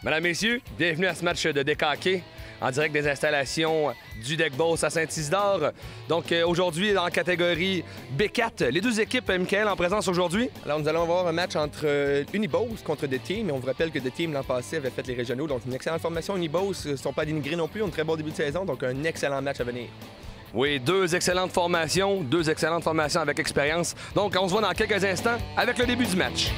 Mesdames, Messieurs, bienvenue à ce match de décaqué en direct des installations du Deck Boss à Saint-Isidore. Donc aujourd'hui, en catégorie B4, les deux équipes, Michael, en présence aujourd'hui. Alors nous allons avoir un match entre Uniboss contre The Team. Et on vous rappelle que The Team l'an passé avait fait les régionaux. Donc une excellente formation. Uniboss ne sont pas dénigrés non plus. On a un très bon début de saison. Donc un excellent match à venir. Oui, deux excellentes formations avec expérience. Donc on se voit dans quelques instants avec le début du match.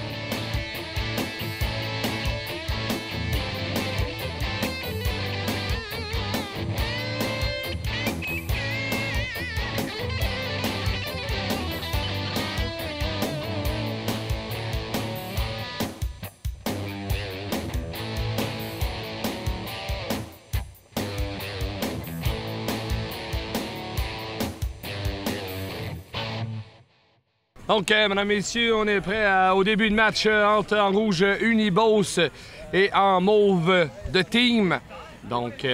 Donc, mesdames, messieurs, on est prêt au début de match entre en rouge Uniboss et en mauve The Team. Donc,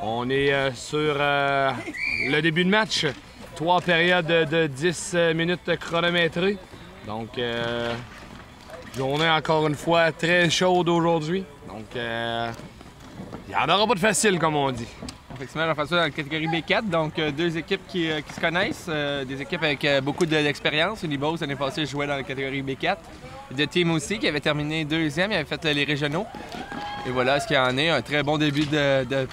on est sur le début de match. 3 périodes de 10 minutes chronométrées. Donc, journée encore une fois très chaude aujourd'hui. Donc, il n'y en aura pas de facile, comme on dit. Effectivement, on fait ça dans la catégorie B4, donc deux équipes qui se connaissent, des équipes avec beaucoup d'expérience. Uniboss, l'année passée, jouait dans la catégorie B4. The Team aussi, qui avait terminé deuxième, il avait fait les régionaux. Et voilà ce qu'il y en est, un très bon début de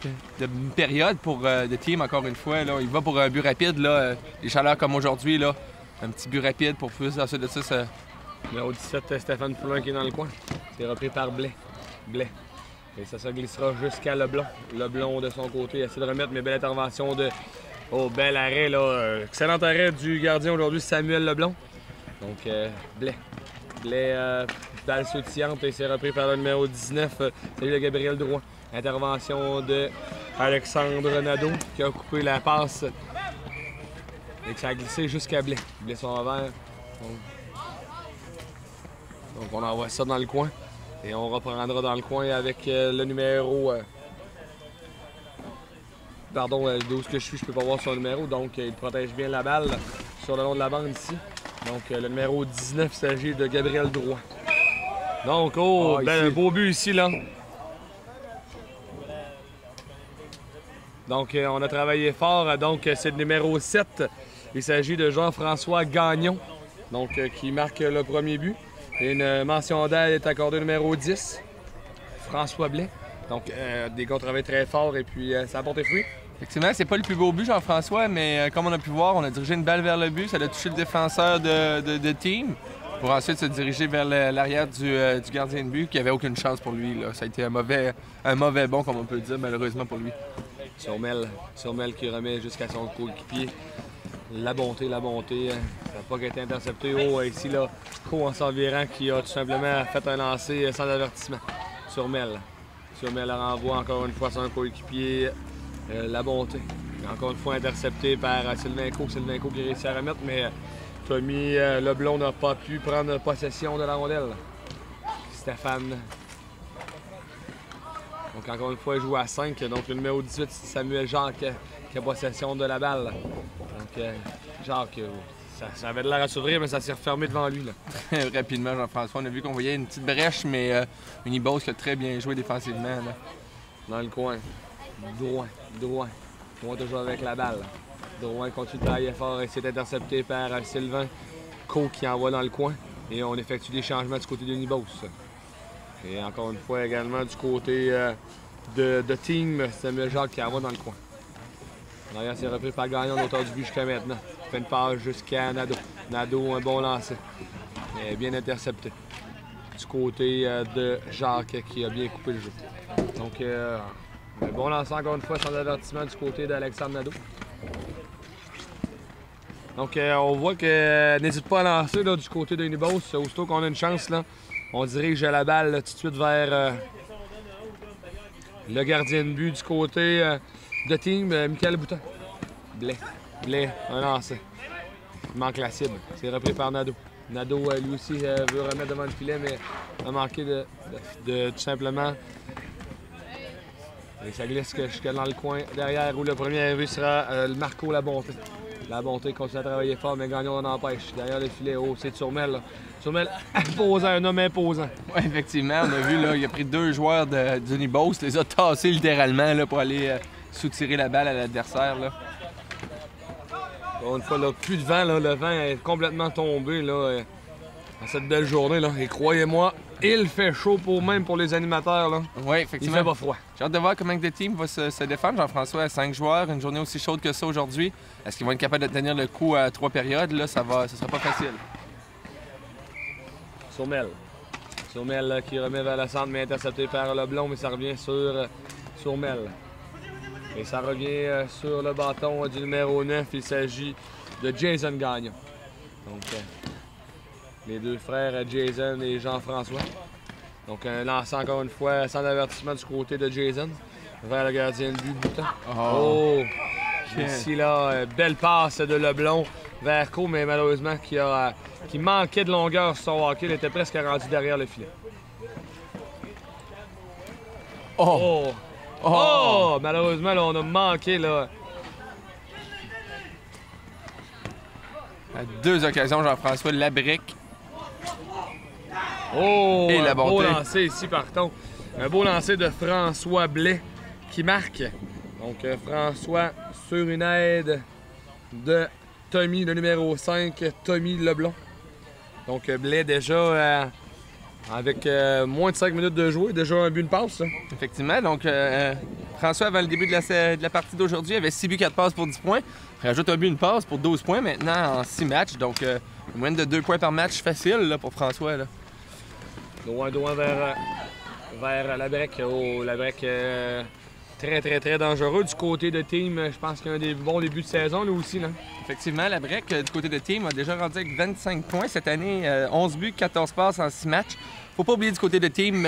période pour The Team, encore une fois. Là, il va pour un but rapide, là, les chaleurs comme aujourd'hui, là, un petit but rapide pour plus ensuite de ça. Numéro 17, Stéphane Poulin qui est dans le coin. C'est repris par Blais. Et ça se glissera jusqu'à Leblond. Leblond de son côté essaie de remettre, mais belle intervention de... Oh, bel arrêt, là. Excellent arrêt du gardien aujourd'hui, Samuel Leblond. Donc, Blais, balle sautillante et c'est repris par le numéro 19, celui de Gabriel Drouin. Intervention de Alexandre Nadeau qui a coupé la passe et que ça a glissé jusqu'à Blais. Blais son revers. Donc, on envoie ça dans le coin. Et on reprendra dans le coin avec le numéro... Pardon, d'où je suis, je peux pas voir son numéro. Donc, il protège bien la balle sur le long de la bande ici. Donc, le numéro 19, il s'agit de Gabriel Drouin. Donc, un beau but ici, là. Donc, on a travaillé fort. Donc, c'est le numéro 7. Il s'agit de Jean-François Gagnon, donc qui marque le premier but. Et une mention d'aide est accordée au numéro 10, François Blais. Donc, des gars travaillent très fort et puis ça a porté fruit. Effectivement, c'est pas le plus beau but, Jean-François, mais comme on a pu voir, on a dirigé une balle vers le but, ça a touché le défenseur de Team, pour ensuite se diriger vers l'arrière du gardien de but, qui avait aucune chance pour lui, là. Ça a été un mauvais bon, comme on peut dire, malheureusement pour lui. Surmel qui remet jusqu'à son coéquipier. La bonté, ça n'a pas été intercepté. Oh, ici, là, Co en s'envirant qui a tout simplement fait un lancer sans avertissement. Surmel renvoie encore une fois son coéquipier. La bonté. Encore une fois intercepté par Sylvain Co qui réussit à remettre, mais Tommy Leblond n'a pas pu prendre possession de la rondelle. Stéphane. Donc encore une fois, il joue à 5. Donc le numéro 18, c'est Samuel Jacques qui a possession de la balle. Donc Jacques, ça avait de l'air à s'ouvrir, mais ça s'est refermé devant lui, là. Rapidement, Jean-François, on a vu qu'on voyait une petite brèche, mais Uniboss qui a très bien joué défensivement, là. Dans le coin. Drouin toujours avec la balle. Drouin continue de travailler fort et c'est intercepté par Sylvain Co qui envoie dans le coin. Et on effectue des changements du côté d'Uniboss. Et encore une fois également du côté de Team, Samuel Jacques qui envoie dans le coin. D'ailleurs, c'est repris par Gagnon, l'auteur du but jusqu'à maintenant. Fait une passe jusqu'à Nadeau. Nadeau, un bon lancer. Mais bien intercepté. Du côté de Jacques qui a bien coupé le jeu. Donc, un bon lancer encore une fois sans avertissement du côté d'Alexandre Nadeau. Donc, on voit que n'hésite pas à lancer là, du côté de Uniboss. Aussitôt qu'on a une chance, là, on dirige la balle là, tout de suite vers le gardien de but du côté de Team, Michael Boutin. Blais, un lancer. Il manque la cible. C'est repris par Nadeau. Nadeau, lui aussi, veut remettre devant le filet, mais a manqué de tout simplement. Et ça glisse jusque dans le coin derrière où le premier arrivé sera le Marco La Bonté. La bonté continue à travailler fort, mais Gagnon en empêche. Derrière le filet, oh, c'est Turmel. Là. Turmel imposant, un homme imposant. Oui, effectivement, on a vu, là, il a pris 2 joueurs d'Unibos, les a tassés littéralement là, pour aller soutirer la balle à l'adversaire. Bon, une fois, là, plus de vent, là, le vent est complètement tombé là, dans cette belle journée. Là. Et croyez-moi, il fait chaud même pour les animateurs. Là. Oui, effectivement. Il fait pas froid. J'ai hâte de voir comment le team va se défendre. Jean-François a 5 joueurs, une journée aussi chaude que ça aujourd'hui. Est-ce qu'ils vont être capables de tenir le coup à 3 périodes? Là, ce sera pas facile. Sourmel là, qui remet vers le centre, mais intercepté par Leblond, mais ça revient sur Sourmel. Et ça revient sur le bâton du numéro 9. Il s'agit de Jason Gagnon. Donc, les deux frères Jason et Jean-François. Donc, un lancer encore une fois sans avertissement du côté de Jason vers le gardien de but Boutin. Oh! Ici, là, belle passe de Leblond vers Co, mais malheureusement qui manquait de longueur sur son hockey. Il était presque rendu derrière le filet. Oh! Malheureusement, là, on a manqué, là. À 2 occasions, Jean-François Labrique. Oh! Et la bonté. Beau lancer ici, par contre. Un beau lancer de François Blais qui marque. Donc, François sur une aide de Tommy, le numéro 5, Tommy Leblond. Donc, Blais déjà avec moins de 5 minutes de jouer, déjà un but, une passe. Ça. Effectivement. Donc, François, avant le début de la partie d'aujourd'hui, avait 6 buts, 4 passes pour 10 points. Il rajoute un but, une passe pour 12 points maintenant en 6 matchs. Donc, une moyenne de 2 points par match facile là, pour François. Là. Loin vers la break. Oh, la break très dangereux. Du côté de Team, je pense qu'il y a un des bons débuts de saison là aussi. Là. Effectivement, la break du côté de Team a déjà rendu avec 25 points cette année. 11 buts, 14 passes en 6 matchs. Faut pas oublier du côté de Team,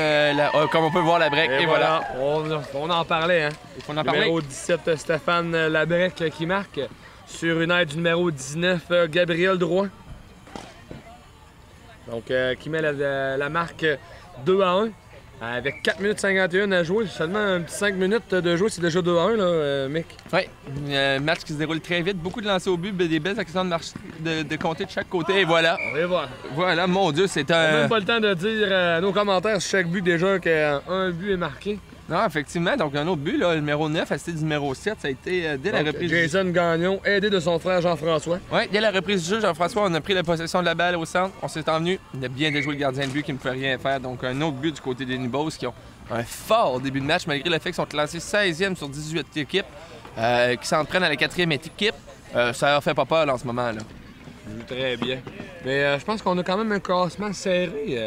comme on peut voir la break. Et voilà. On en parlait. Hein? Il faut en parler. Numéro 17, Stéphane Labrec qui marque sur une aide du numéro 19, Gabriel Drouin. Donc, qui met la marque 2-1 avec 4 minutes 51 à jouer. Seulement un petit 5 minutes de jouer, c'est déjà 2-1, là, Mick. Oui, un match qui se déroule très vite. Beaucoup de lancers au but, des belles actions de compter de chaque côté. Et voilà. Et voilà. Voilà, mon Dieu, c'est un... On n'a même pas le temps de dire à nos commentaires sur chaque but déjà qu'un but est marqué. Non, effectivement. Donc, un autre but, là, le numéro 9, assisté du numéro 7, ça a été dès la reprise Jason Gagnon, aidé de son frère Jean-François. Oui, dès la reprise du jeu, Jean-François, on a pris la possession de la balle au centre. On s'est envenu. On a bien déjoué le gardien de but qui ne pouvait rien faire. Donc, un autre but du côté des Nibos qui ont un fort début de match, malgré le fait qu'ils sont classés 16e sur 18 équipes, qui s'en prennent à la 4e équipe. Ça leur fait pas peur là, en ce moment. Là. Très bien. Mais je pense qu'on a quand même un classement serré,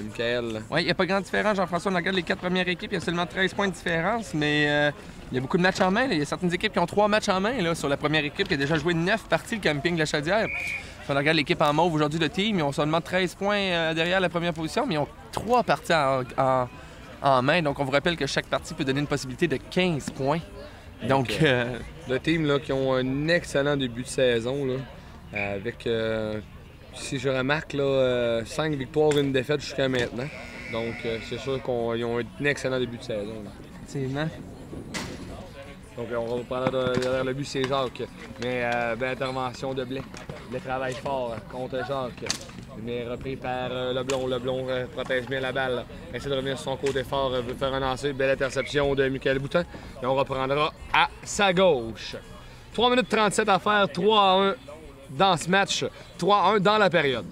Michael. Oui, il n'y a pas grande différence. Jean-François, on regarde les 4 premières équipes, il y a seulement 13 points de différence, mais il y a beaucoup de matchs en main. Là. Il y a certaines équipes qui ont 3 matchs en main là, sur la première équipe qui a déjà joué 9 parties, le camping de la Chaudière. Si on regarde l'équipe en mauve aujourd'hui, le team, ils ont seulement 13 points derrière la première position, mais ils ont 3 parties en main. Donc, on vous rappelle que chaque partie peut donner une possibilité de 15 points. Donc, le team là, qui ont un excellent début de saison, là, avec, si je remarque, là, 5 victoires, 1 défaite jusqu'à maintenant. Donc, c'est sûr qu'ils ont un excellent début de saison. Là. Effectivement. Donc, on va prendre derrière le but, c'est Jacques. Mais belle intervention de Blais. Blais travaille fort contre Jacques. Mais repris par Leblond. Leblond protège bien la balle. Essaie de revenir sur son côté fort, veut faire un lancer. Belle interception de Michael Boutin. Et on reprendra à sa gauche. 3 minutes 37 à faire, 3-1 dans ce match. 3-1 dans la période.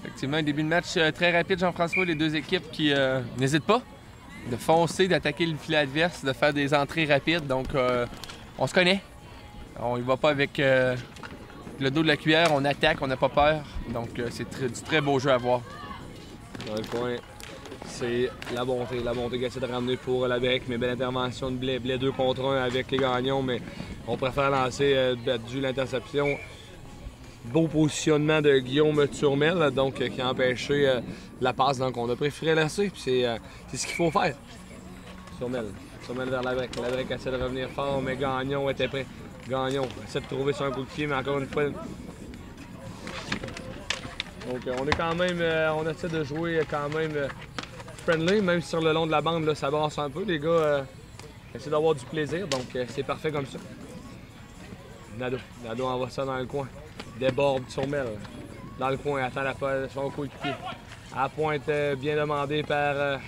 Effectivement, un début de match très rapide, Jean-François. Les deux équipes qui n'hésitent pas de foncer, d'attaquer le filet adverse, de faire des entrées rapides. Donc, on se connaît. On y va pas avec le dos de la cuillère. On attaque, on n'a pas peur. Donc, c'est du très beau jeu à voir. Dans le coin, c'est la bonté. La bonté qui essaie de ramener pour la break. Mais belle intervention de Blais. Blais 2 contre 1 avec les gagnons. Mais on préfère lancer dû l'interception. Beau positionnement de Guillaume Turmel, donc qui a empêché la passe. Donc on a préféré lancer, puis c'est ce qu'il faut faire. Turmel vers la break. La break essaie de revenir fort, mais Gagnon était prêt. Gagnon essaie de trouver son coup de pied, mais encore une fois. Donc on est quand même, on essaie de jouer quand même friendly, même si sur le long de la bande, là, ça brasse un peu. Les gars essaient d'avoir du plaisir, donc c'est parfait comme ça. Nadeau. Nadeau envoie ça dans le coin. Déborde Turmel. Dans le coin, attend la passe de son coéquipier. À la pointe, bien demandé par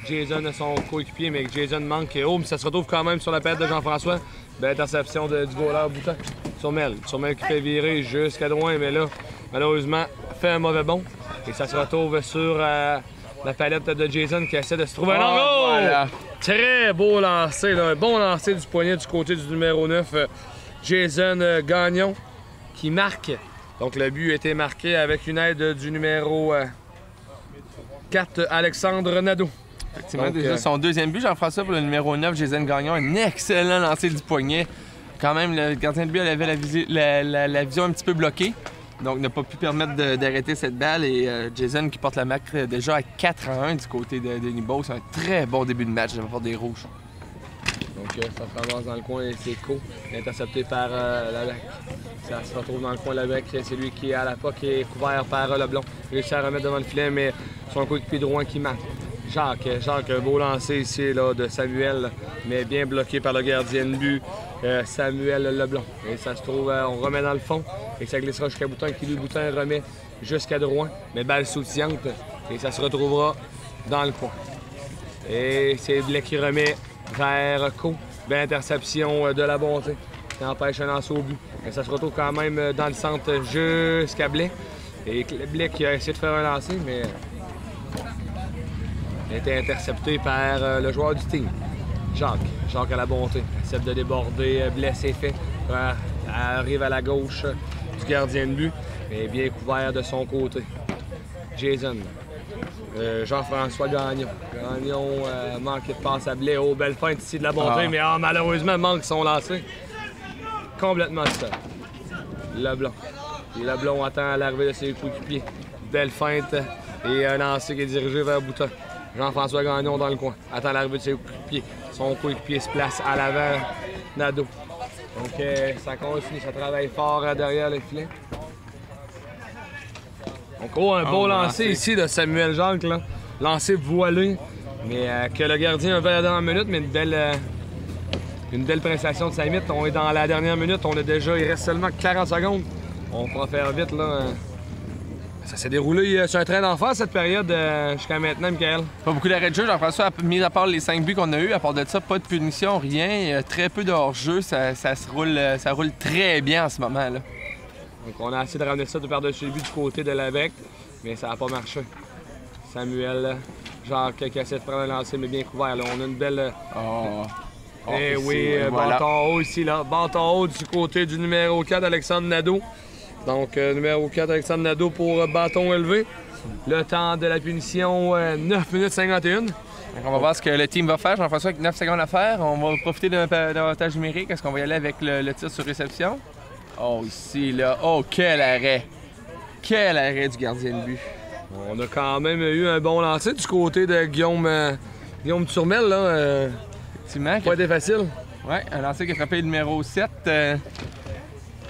Jason, son coéquipier, mais Jason manque. Oh, mais ça se retrouve quand même sur la patte de Jean-François. Belle interception du goaler Boutin. Turmel. Turmel qui fait virer jusqu'à loin, mais là, malheureusement, fait un mauvais bond. Et ça se retrouve sur la palette de Jason qui essaie de se trouver un angle. Voilà. Très beau lancer, là. Un bon lancer du poignet du côté du numéro 9, Jason Gagnon, qui marque. Donc le but a été marqué avec une aide du numéro 4, Alexandre Nadeau. Effectivement, déjà son deuxième but, Jean-François, pour le numéro 9, Jason Gagnon. Un excellent lancer du poignet. Quand même, le gardien de but avait la vision un petit peu bloquée. Donc, n'a pas pu permettre d'arrêter cette balle. Et Jason qui porte la marque déjà à 4-1 du côté de Nibos. C'est un très bon début de match de la part des Rouges. Donc, ça se ramasse dans le coin et c'est Co, intercepté par Labec. Ça se retrouve dans le coin Labec. C'est lui qui est à la PA, qui est couvert par Leblond. Il réussit à remettre devant le filet, mais son coéquipier Drouin qui marque. Jacques, un beau lancer ici là, de Samuel, mais bien bloqué par le gardien de but, Samuel Leblond. Et ça se trouve, on remet dans le fond, et ça glissera jusqu'à Boutin, qui lui, Boutin, remet jusqu'à Drouin, mais balle soutillante, et ça se retrouvera dans le coin. Et c'est Blais qui remet vers Co. Belle interception de la Bonté, qui empêche un lancer au but. Et ça se retrouve quand même dans le centre jusqu'à Blais. Et Blais qui a essayé de faire un lancer, mais a été intercepté par le joueur du team, Jacques. Jacques à la Bonté. Essaie de déborder, blessé fait. Arrive à la gauche du gardien de but, mais bien couvert de son côté. Jason. Jean-François Gagnon. Gagnon manqué de passe à Blais. Oh, belle feinte ici de la Bonté, mais malheureusement manque son lancer. Complètement seul. Leblond. Et Leblond attend l'arrivée de ses coéquipiers. Belle feinte et un lancer qui est dirigé vers Boutin. Jean-François Gagnon dans le coin. Attend l'arrivée de ses coéquipiers. Son coéquipier se place à l'avant, Nadeau. Donc ça continue, ça travaille fort derrière le filet. Donc un beau lancer ici de Samuel Jacques, là. Lancer voilé, mais que le gardien a fait la dernière minute, mais une belle prestation de 5 minutes. On est dans la dernière minute, il reste seulement 40 secondes. On pourra faire vite, là. Ça s'est déroulé sur un train d'enfer cette période jusqu'à maintenant, Michael. Pas beaucoup d'arrêts de jeu, Jean-François, mis à part les 5 buts qu'on a eu, à part de ça, pas de punition, rien, très peu de hors-jeu, ça roule très bien en ce moment là. Donc on a essayé de ramener ça par-dessus le but du côté de l'Avec, mais ça n'a pas marché. Samuel, Jacques qui essaie de prendre un lancer, mais bien couvert. Là. On a une belle. Eh oui, voilà. Bâton haut ici, là. Bâton haut du côté du numéro 4, Alexandre Nadeau. Donc, numéro 4, Alexandre Nadeau pour bâton élevé. Le temps de la punition, 9 minutes 51. Donc, on va voir ce que le team va faire. Jean-François, avec 9 secondes à faire. On va profiter d'un avantage numérique. Est-ce qu'on va y aller avec le tir sur réception? Oh, ici, là. Oh, quel arrêt! Quel arrêt du gardien de but. On a quand même eu un bon lancer du côté de Guillaume Turmel, là. Effectivement. Pas été facile. Oui, un lancer qui a frappé le numéro 7.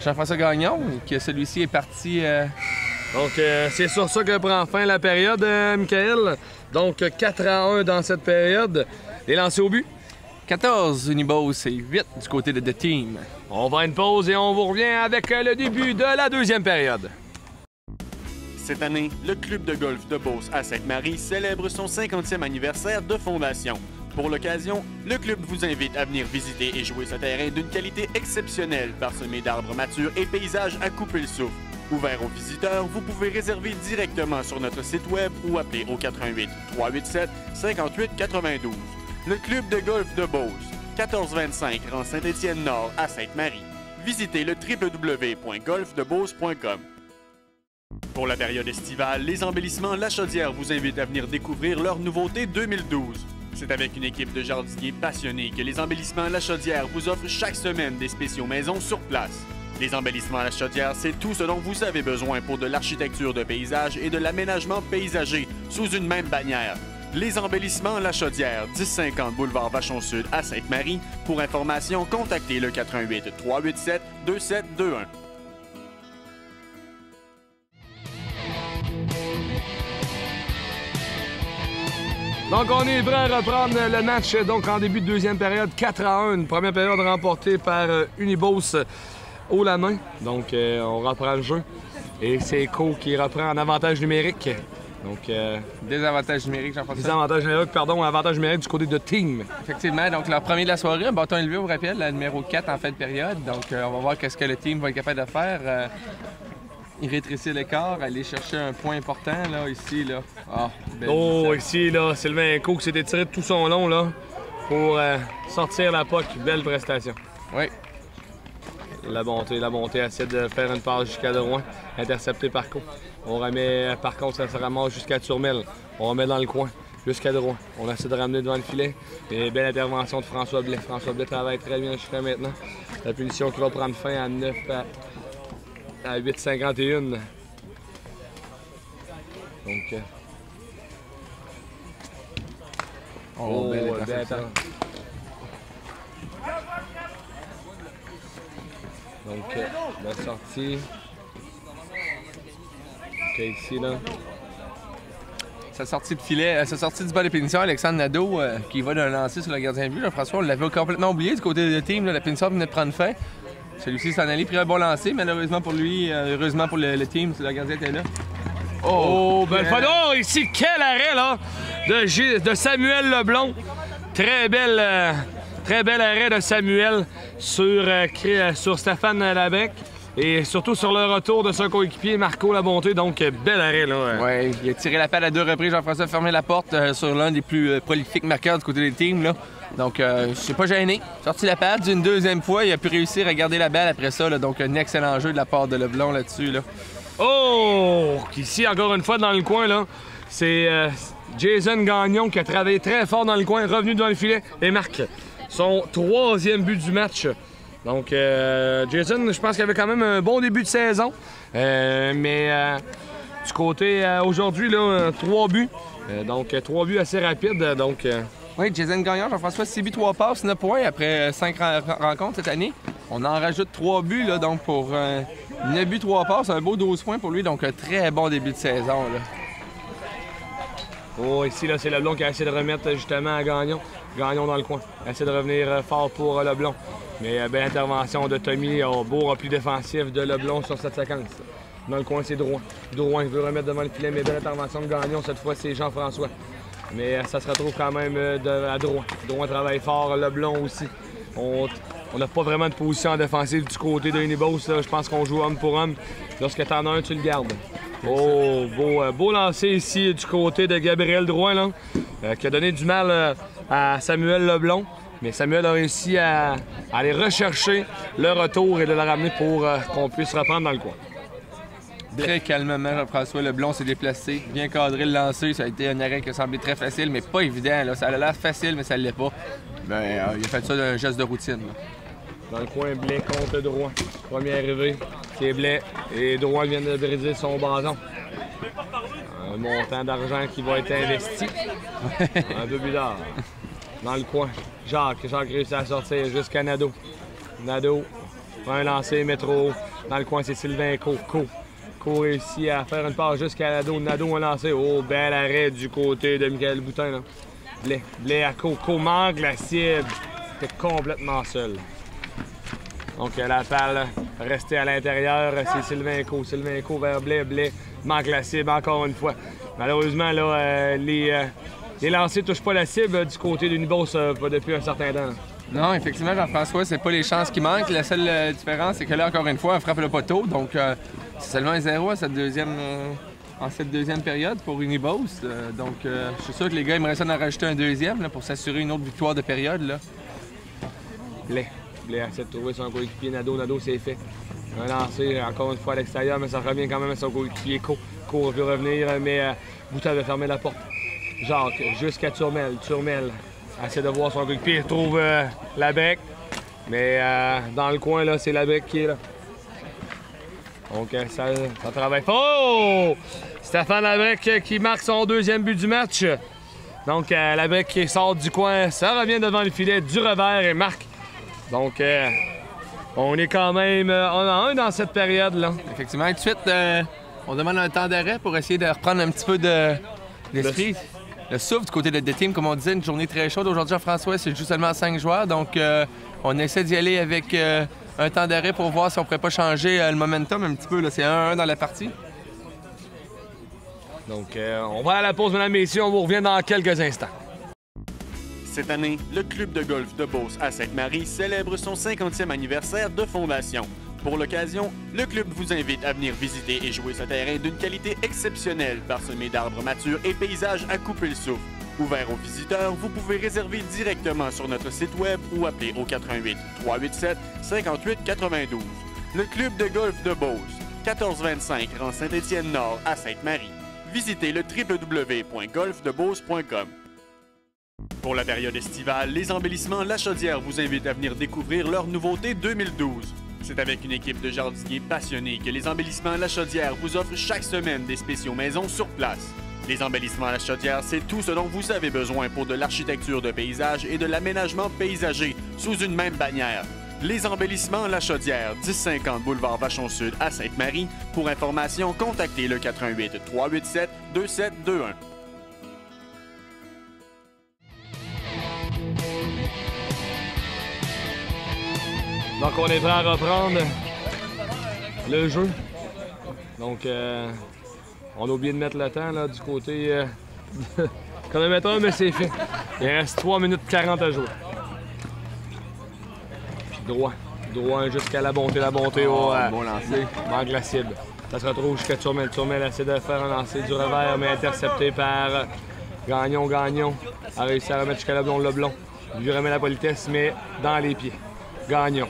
Jean-François Gagnon, et que celui-ci est parti. Donc, c'est sur ça que prend fin la période, Michael. Donc, 4-1 dans cette période. Les lancers au but. 14 Unibos et 8 du côté de The Team. On va à une pause et on vous revient avec le début de la deuxième période. Cette année, le club de golf de Beauce à Sainte-Marie célèbre son 50e anniversaire de fondation. Pour l'occasion, le club vous invite à venir visiter et jouer ce terrain d'une qualité exceptionnelle, parsemé d'arbres matures et paysages à couper le souffle. Ouvert aux visiteurs, vous pouvez réserver directement sur notre site web ou appeler au 88 387 58 92. Le club de golf de Beauce, 1425 rang Saint-Étienne-Nord à Sainte-Marie. Visitez le www.golfdebeauce.com. Pour la période estivale, les embellissements La Chaudière vous invitent à venir découvrir leur nouveauté 2012. C'est avec une équipe de jardiniers passionnés que les embellissements La Chaudière vous offrent chaque semaine des spéciaux maison sur place. Les embellissements La Chaudière, c'est tout ce dont vous avez besoin pour de l'architecture de paysage et de l'aménagement paysager sous une même bannière. Les embellissements La Chaudière, 1050 boulevard Vachon-Sud à Sainte-Marie. Pour information, contactez le 418 387 2721. Donc, on est prêt à reprendre le match donc en début de deuxième période, 4-1. Une première période remportée par Unibos haut la main. Donc, on reprend le jeu. Et c'est Co qui reprend en avantage numérique. Donc, Désavantage numérique, Jean-François. désavantage numérique, pardon, avantage numérique du côté de team. Effectivement, donc leur premier de la soirée, un bâton élevé, on vous rappelle, la numéro 4 en fin de période. Donc, on va voir qu'est-ce que le team va être capable de faire. Il rétrécit l'écart, aller chercher un point important, là, ici, là. Ici, là, Sylvain Co qui s'est étiré de tout son long, là, pour sortir la puck. Belle prestation. Oui. La montée, essaie de faire une passe jusqu'à Drouin, intercepté par Co. On remet, par contre, ça se ramasse jusqu'à Turmel. On remet dans le coin, jusqu'à Drouin. On essaie de ramener devant le filet. Et belle intervention de François Blais. François Blais travaille très bien jusqu'à maintenant. La punition qui va prendre fin à 9 à 8,51. Donc... belle interception. Donc, la sortie. OK, ici, là. Sa sortie de filet, sa sortie du bas de punition, Alexandre Nadeau, qui va d'un lancer sur le gardien de but. François, on l'avait complètement oublié du côté de team. Là, la punition venait de prendre fin. Celui-ci s'en allait, pris un bon lancer. Malheureusement pour lui, heureusement pour le team, le gardien était là. Belle fois. Oh, ici, quel arrêt, là, de Samuel Leblond. Très bel arrêt de Samuel sur Stéphane Labec. Et surtout sur le retour de son coéquipier Marco Labonté. Donc, bel arrêt, là. Oui, il a tiré la palle à 2 reprises. Jean-François a fermé la porte sur l'un des plus prolifiques marqueurs du côté des teams, là. Donc, c'est pas gêné. Sorti la patte d'une deuxième fois, il a pu réussir à garder la balle après ça. Là. Donc, un excellent jeu de la part de Leblond là-dessus. Là. Ici, encore une fois, dans le coin, là, c'est Jason Gagnon qui a travaillé très fort dans le coin, revenu devant le filet et marque son 3e but du match. Donc, Jason, je pense qu'il avait quand même un bon début de saison. Mais du côté, aujourd'hui, là, 3 buts. Donc, 3 buts assez rapides. Donc... Oui, Jason Gagnon, Jean-François, 6 buts, 3 passes, 9 points après 5 rencontres cette année. On en rajoute 3 buts, là, donc pour 9 buts, 3 passes, un beau 12 points pour lui, donc un très bon début de saison. Là. Ici, là, c'est Leblond qui a essayé de remettre justement à Gagnon. Gagnon dans le coin. Essaie de revenir fort pour Leblond. Mais belle intervention de Tommy, beau repli défensif de Leblond sur cette séquence. Dans le coin, c'est Drouin. Drouin veut remettre devant le filet, mais belle intervention de Gagnon. Cette fois, c'est Jean-François. Mais ça se retrouve quand même à Drouin. Drouin travaille fort, Leblond aussi. On n'a pas vraiment de position en défensive du côté de Unibos. Je pense qu'on joue homme pour homme. Lorsque tu en as un, tu le gardes. Beau lancer ici du côté de Gabriel Drouin, là, qui a donné du mal à Samuel Leblond. Mais Samuel a réussi à aller rechercher le retour et de le ramener pour qu'on puisse reprendre dans le coin. Très calmement, Jean-François Leblond s'est déplacé, bien cadré le lancer. Ça a été un arrêt qui a semblé très facile, mais pas évident. Là. Ça a l'air facile, mais ça ne l'est pas. Il a fait ça d'un geste de routine. Là. Dans le coin, Blais contre Drouin. Premier arrivé, c'est Blais. Et Drouin vient de briser son bâton. Un montant d'argent qui va être investi. Un 2 buts d'or. Dans le coin, Jacques réussit à sortir jusqu'à Nadeau. Nadeau, un lancer, métro. Dans le coin, c'est Sylvain Co réussit à faire une passe jusqu'à Nadeau. Nadeau a lancé. Bel arrêt du côté de Michael Boutin. Là. Blais à Co manque la cible. C'était complètement seul. Donc la balle restée à l'intérieur. C'est Sylvain Co vers Blais. Blais manque la cible encore une fois. Malheureusement, là, les lancers ne touchent pas la cible du côté d'Unibos depuis un certain temps. Là. Non, effectivement, Jean-François, c'est pas les chances qui manquent. La seule différence, c'est que là, encore une fois, on frappe le poteau. Donc, c'est seulement un 0 à en cette deuxième période pour Unibos. Donc, je suis sûr que les gars aimeraient ça en rajouter un deuxième là, pour s'assurer une autre victoire de période. Là. Blais essaie de trouver son coéquipier Nadeau. Nadeau, c'est fait. Un lancer, encore une fois à l'extérieur, mais ça revient quand même à son coéquipier. Co veut revenir, mais Boutin avait fermé la porte. Jacques, jusqu'à Turmel. Turmel essaie de voir son coéquipier. Il trouve Labec. Mais dans le coin, là, c'est Labec qui est là. Donc, ça travaille fort. Stéphane Labec qui marque son 2e but du match. Donc, Labec qui sort du coin. Ça revient devant le filet du revers et marque. Donc, on est quand même on a un dans cette période-là. Effectivement. Et tout de suite, on demande un temps d'arrêt pour essayer de reprendre un petit peu d'esprit. Le souffle du côté de The Team, comme on disait, une journée très chaude. Aujourd'hui, Jean-François, c'est juste seulement 5 joueurs. Donc, on essaie d'y aller avec un temps d'arrêt pour voir si on pourrait pas changer le momentum un petit peu. C'est 1-1 dans la partie. Donc, on va à la pause, mesdames et messieurs. On vous revient dans quelques instants. Cette année, le club de golf de Beauce à Sainte-Marie célèbre son 50e anniversaire de fondation. Pour l'occasion, le club vous invite à venir visiter et jouer ce terrain d'une qualité exceptionnelle, parsemé d'arbres matures et paysages à couper le souffle. Ouvert aux visiteurs, vous pouvez réserver directement sur notre site web ou appeler au 88 387 58 92. Le club de golf de Beauce, 1425 rang Saint-Étienne-Nord à Sainte-Marie. Visitez le www.golfdebeauce.com. Pour la période estivale, les embellissements La Chaudière vous invitent à venir découvrir leur nouveauté 2012. C'est avec une équipe de jardiniers passionnés que les embellissements La Chaudière vous offrent chaque semaine des spéciaux maison sur place. Les embellissements La Chaudière, c'est tout ce dont vous avez besoin pour de l'architecture de paysage et de l'aménagement paysager sous une même bannière. Les embellissements La Chaudière, 1050 boulevard Vachon-Sud à Sainte-Marie. Pour information, contactez le 418 387 2721. Donc, on est prêt à reprendre le jeu. Donc, on a oublié de mettre le temps là, du côté chronomètre, mais c'est fait. Il reste 3 minutes 40 à jouer. Puis droit jusqu'à la bonté au bon lancer. manque la cible. Ça se retrouve jusqu'à Turmel. Turmel essaie de faire un lancer du revers, mais intercepté par Gagnon. A réussi à remettre jusqu'à Leblon. Lui remet la politesse, mais dans les pieds. Gagnon.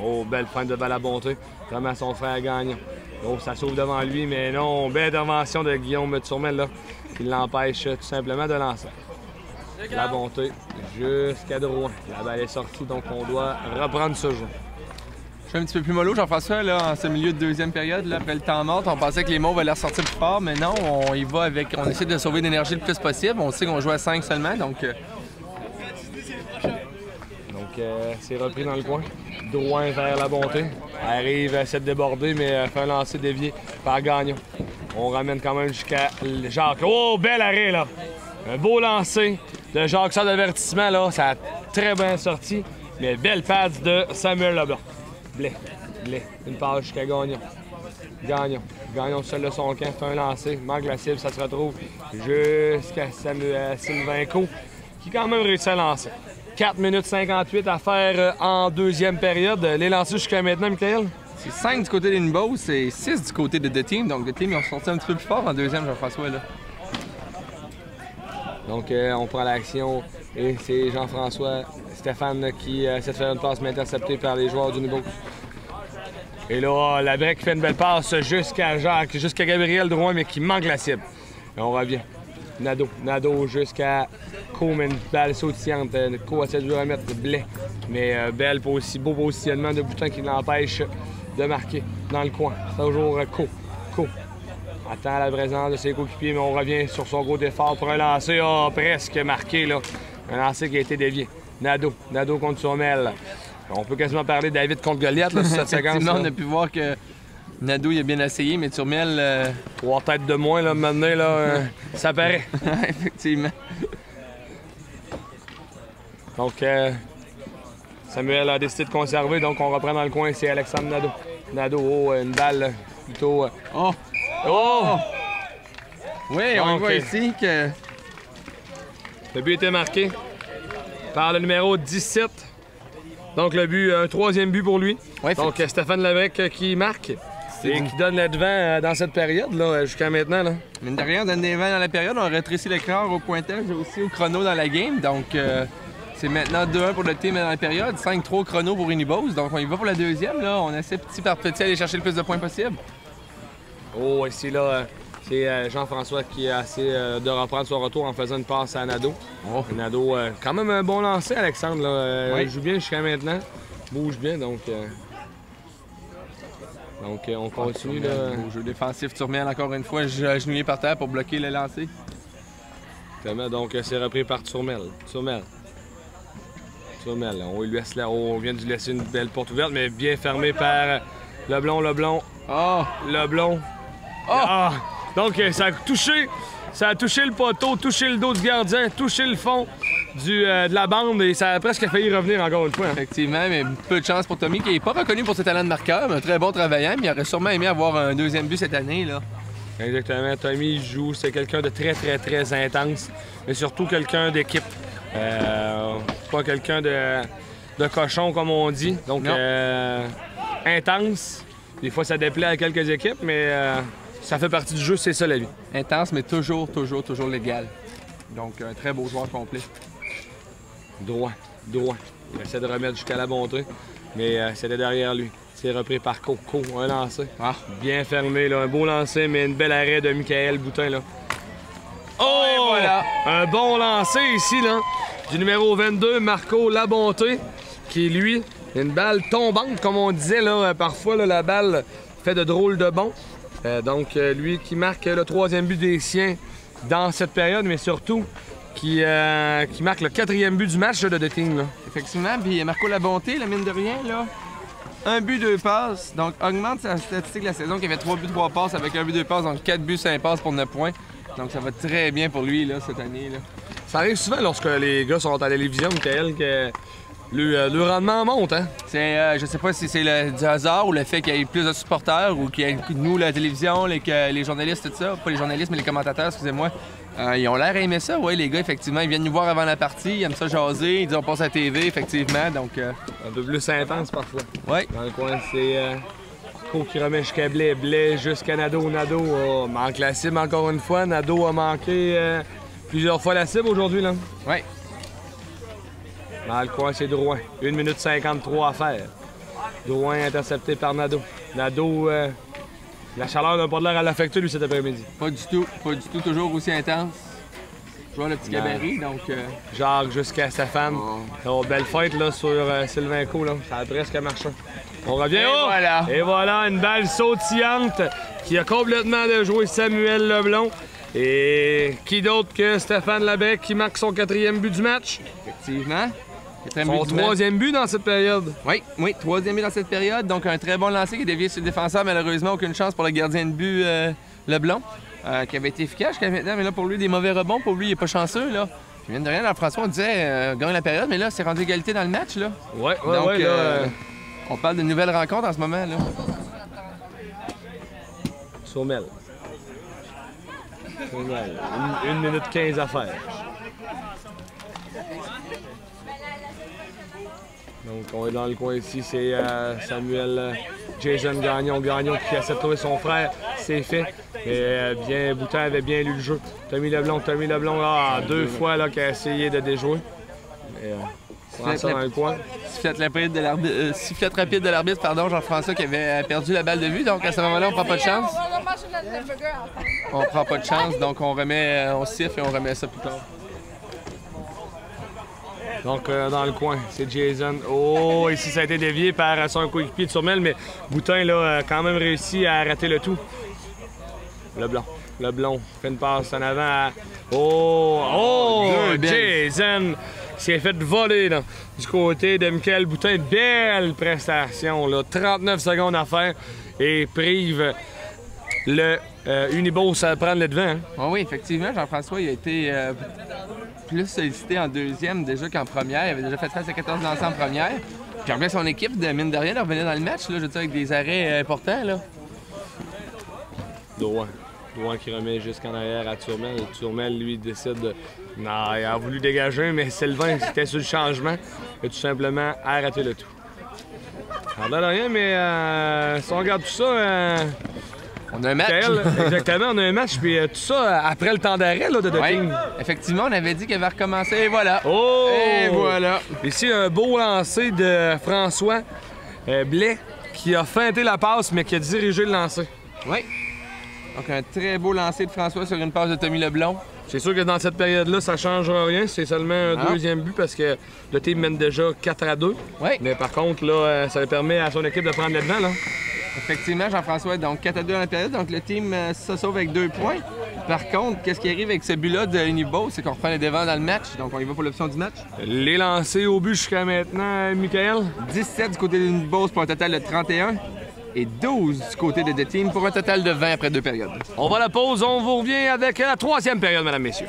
Oh, belle feinte de balle à bonté. Remet à son frère Gagnon. Oh, ça s'ouvre devant lui, mais non. Belle intervention de Guillaume Turmel, là, qui l'empêche tout simplement de lancer. La bonté jusqu'à Drouin. La balle est sortie, donc on doit reprendre ce jeu. Je suis un petit peu plus mollo, Jean-François, là, en ce milieu de deuxième période, là, après le temps mort. On pensait que les Mauves allaient ressortir plus fort, mais non, on y va avec. On essaie de sauver l'énergie le plus possible. On sait qu'on joue à 5 seulement, donc. C'est repris dans le coin. Drouin vers la bonté. Arrive à s'être débordé, mais fait un lancer dévié par Gagnon. On ramène quand même jusqu'à Jacques. Oh, bel arrêt, là! Un beau lancer de Jacques, ça d'avertissement, là. Ça a très bien sorti. Mais belle passe de Samuel Leblanc. Blais. Une passe jusqu'à Gagnon. Gagnon seul de son camp, fait un lancer. Manque la cible, ça se retrouve jusqu'à Sylvain Co, qui quand même réussit à lancer. 4 minutes 58 à faire en deuxième période. Les lancers jusqu'à maintenant, Michael? C'est 5 du côté des Nibos, c'est 6 du côté de The Team. Donc, The Team, ils ont sorti un petit peu plus fort en deuxième, Jean-François. Là. Donc, on prend l'action et c'est Jean-François Stéphane qui essaie de faire une passe, mais interceptée par les joueurs du Nibos. Et là, la break fait une belle passe jusqu'à Jacques, jusqu'à Gabriel Drouin, mais qui manque la cible. Et on revient. Nadeau jusqu'à Co, mais une balle sautillante. Co essaie de remettre Blais. Mais beau positionnement de Boutin qui l'empêche de marquer dans le coin. Toujours Co. Attend la présence de ses coéquipiers, mais on revient sur son gros effort pour un lancer. Presque marqué, là. Un lancer qui a été dévié. Nadeau contre Turmel. On peut quasiment parler de David contre Goliath là, sur cette séquence. On a pu voir que Nadeau il a bien essayé, mais Turmel... 3 têtes de moins, là, maintenant, là, ça paraît. Effectivement. Donc, Samuel a décidé de conserver, donc on reprend dans le coin, c'est Alexandre Nadeau. Une balle plutôt... Oui, on voit ici que... Le but était marqué par le numéro 17. Donc, le but, un 3e but pour lui. Ouais, donc, Stéphane Lévesque qui marque. Et qui donne le devant dans cette période, là, jusqu'à maintenant. Là. Mine de rien, on donne des vents dans la période. On a rétréci l'écart au pointage et aussi au chrono dans la game. Donc, c'est maintenant 2-1 pour le team dans la période. 5-3 au chrono pour Unibos. Donc, on y va pour la deuxième. Là. On essaie petit par petit d'aller chercher le plus de points possible. Oh, ici, là, c'est Jean-François qui a essayé de reprendre son retour en faisant une passe à Nadeau. Nadeau, quand même un bon lancer, Alexandre. Là. Oui. Il joue bien jusqu'à maintenant. Bouge bien, donc... Donc, on continue. Là. Au jeu défensif, Turmel, encore une fois, agenouillé par terre pour bloquer le lancer. Donc, c'est repris par Turmel. On lui laisse là. On vient de lui laisser une belle porte ouverte, mais bien fermée par Leblon. Leblon. Donc, ça a touché le poteau, touché le dos du gardien, touché le fond de la bande et ça a presque failli revenir encore une fois. Hein. Effectivement, mais peu de chance pour Tommy, qui n'est pas reconnu pour ses talents de marqueur, mais un très bon travaillant, mais il aurait sûrement aimé avoir un deuxième but cette année, là. Exactement. Tommy il joue, c'est quelqu'un de très intense, mais surtout quelqu'un d'équipe. Pas quelqu'un de cochon, comme on dit. Donc, intense. Des fois, ça déplaît à quelques équipes, mais ça fait partie du jeu, c'est ça la vie. Intense, mais toujours légal. Donc, un très beau joueur complet. Droit. Il essaie de remettre jusqu'à la montée, mais c'était derrière lui. C'est repris par Coco, un lancer. Bien fermé, là, un beau lancer, mais une belle arrêt de Michael Boutin. Là. Oh! Et voilà! Un bon lancer ici, là, du numéro 22, Marco Labonté, qui, lui, une balle tombante, comme on disait, là, parfois, là, la balle fait de drôles de bons. Donc, lui qui marque le 3e but des siens dans cette période, mais surtout qui marque le 4e but du match là, de The Team. Là. Effectivement, puis Marco Labonté, la mine de rien, là, 1 but, 2 passes, donc augmente sa statistique de la saison qui avait 3 buts, 3 passes avec 1 but, 2 passes, donc 4 buts, 5 passes pour 9 points. Donc ça va très bien pour lui là, cette année. Là. Ça arrive souvent lorsque les gars sont à la télévision, Michael, que le rendement monte, hein? Je sais pas si c'est du hasard ou le fait qu'il y ait plus de supporters ou qu'il y ait nous, la télévision, les journalistes, tout ça. Pas les journalistes, mais les commentateurs, excusez-moi. Ils ont l'air à aimer ça, oui, les gars, effectivement. Ils viennent nous voir avant la partie, ils aiment ça jaser, ils disent on passe à la TV, effectivement, donc... Un peu plus intense, parfois. Oui. Dans le coin, c'est Co qui remet jusqu'à Blais jusqu'à Nadeau. Nadeau manque la cible encore une fois. Nadeau a manqué plusieurs fois la cible aujourd'hui, là. Oui. Dans le coin, c'est Drouin. 1 minute 53 à faire. Drouin intercepté par Nadeau. Nadeau... La chaleur n'a pas l'air à l'affecter, lui, cet après-midi. Pas du tout, toujours aussi intense. Joueur le petit gabarit, donc... Jacques jusqu'à Stéphane. Oh, belle fête, là, sur Sylvain Co, là. Ça a presque marché. On revient, voilà. Et voilà, une balle sautillante qui a complètement déjoué Samuel Leblond. Et qui d'autre que Stéphane Labec qui marque son 4e but du match? Effectivement. Son 3e but dans cette période. Oui, 3e but dans cette période. Donc, un très bon lancer qui est dévié sur le défenseur. Malheureusement, aucune chance pour le gardien de but, Leblond, qui avait été efficace jusqu'à maintenant. Mais là, pour lui, des mauvais rebonds. Pour lui, il n'est pas chanceux, là. Puis, mine de rien, François, on disait gagne la période, mais là, c'est rendu égalité dans le match, là. Oui, donc, on parle de nouvelles rencontres en ce moment, là. Saumel. 1 minute 15 à faire. Donc, on est dans le coin ici, c'est Samuel Jason Gagnon qui essaie de trouver son frère. C'est fait. Et bien, Boutin avait bien lu le jeu. Tommy Leblond, deux fois là, qui a essayé de déjouer. Mais, ça dans le coin. Sifflette rapide de l'arbitre, pardon, Jean-François qui avait perdu la balle de vue. Donc, à ce moment-là, on prend pas de chance. On prend pas de chance, donc on siffle et on remet ça plus tard. Donc, dans le coin, c'est Jason. Oh, ici, ça a été dévié par son coéquipier de Saumel, mais Boutin, là, a quand même réussi à arrêter le tout. Leblond fait une passe en avant à... Jason s'est fait voler là, du côté de Michael Boutin. Belle prestation, là. 39 secondes à faire et prive le Unibos à prendre le devant. Hein? Oui, effectivement, Jean-François, il a été plus sollicité en 2e déjà qu'en première. Il avait déjà fait face à 14 lancers en première. Puis après, son équipe, de mine de rien, elle revenait dans le match, là, je veux dire, avec des arrêts importants. Là. Drouin qui remet jusqu'en arrière à Turmel. Turmel, lui, décide de... Non, il a voulu dégager, mais Sylvain, c'était sur le changement. Il a tout simplement arrêté le tout. Ça n'a rien, mais si on regarde tout ça... On a un match. Exactement, on a un match, puis tout ça après le temps d'arrêt de The Team. Effectivement, on avait dit qu'elle va recommencer, et voilà. Oh! Et voilà. Ici, un beau lancer de François Blais, qui a feinté la passe, mais qui a dirigé le lancer. Oui. Donc, un très beau lancer de François sur une passe de Tommy Leblond. C'est sûr que dans cette période-là, ça ne changera rien. C'est seulement un 2e but parce que le team mène déjà 4-2. Oui. Mais par contre, là, ça permet à son équipe de prendre le devant. Là. Effectivement, Jean-François, donc 4-2 dans la période. Donc, le team se sauve avec 2 points. Par contre, qu'est-ce qui arrive avec ce but-là de Unibos? C'est qu'on reprend les devants dans le match. Donc, on y va pour l'option du match. Les lancers au but jusqu'à maintenant, Michael? 17 du côté de Unibos pour un total de 31. Et 12 du côté de The Team pour un total de 20 après 2 périodes. On va à la pause, on vous revient avec la 3e période, mesdames, messieurs.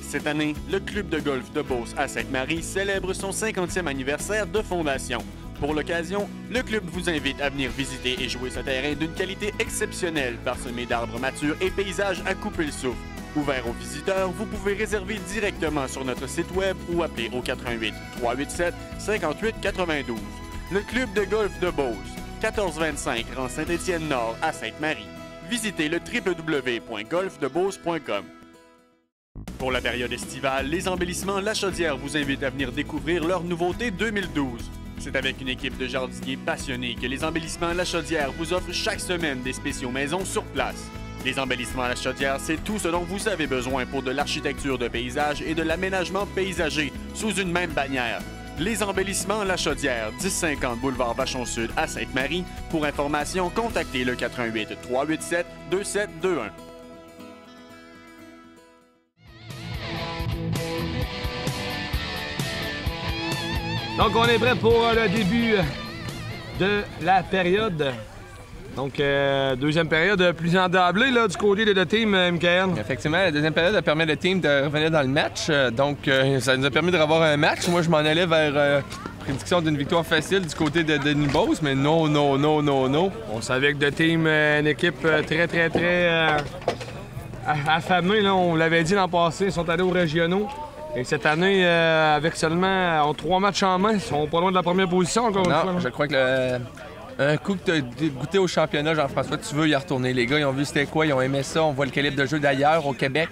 Cette année, le club de golf de Beauce à Sainte-Marie célèbre son 50e anniversaire de fondation. Pour l'occasion, le club vous invite à venir visiter et jouer ce terrain d'une qualité exceptionnelle, parsemé d'arbres matures et paysages à couper le souffle. Ouvert aux visiteurs, vous pouvez réserver directement sur notre site web ou appeler au 88 387 58 92. Le club de golf de Beauce, 1425 rang Saint-Étienne-Nord à Sainte-Marie. Visitez le www.golfdebeauce.com. Pour la période estivale, les embellissements La Chaudière vous invitent à venir découvrir leur nouveauté 2012. C'est avec une équipe de jardiniers passionnés que les embellissements La Chaudière vous offrent chaque semaine des spéciaux maison sur place. Les embellissements La Chaudière, c'est tout ce dont vous avez besoin pour de l'architecture de paysage et de l'aménagement paysager sous une même bannière. Les embellissements La Chaudière, 1050 boulevard Vachon-Sud à Sainte-Marie. Pour information, contactez le 418 387 2721. Donc, on est prêt pour le début de la période. Donc, deuxième période plus endablée là, du côté de team, Michael. Effectivement, la deuxième période permet le team de revenir dans le match. Donc, ça nous a permis de revoir un match. Moi, je m'en allais vers prédiction d'une victoire facile du côté de Denis Beauce, mais non. On savait que team, une équipe très affamée. Là. On l'avait dit l'an passé, ils sont allés aux régionaux. Et cette année, avec seulement 3 matchs en main, ils sont pas loin de la première position encore une fois. Non, je crois que un coup que tu as goûté au championnat, Jean-François, tu veux y retourner. Les gars, ils ont vu c'était quoi, ils ont aimé ça. On voit le calibre de jeu d'ailleurs au Québec.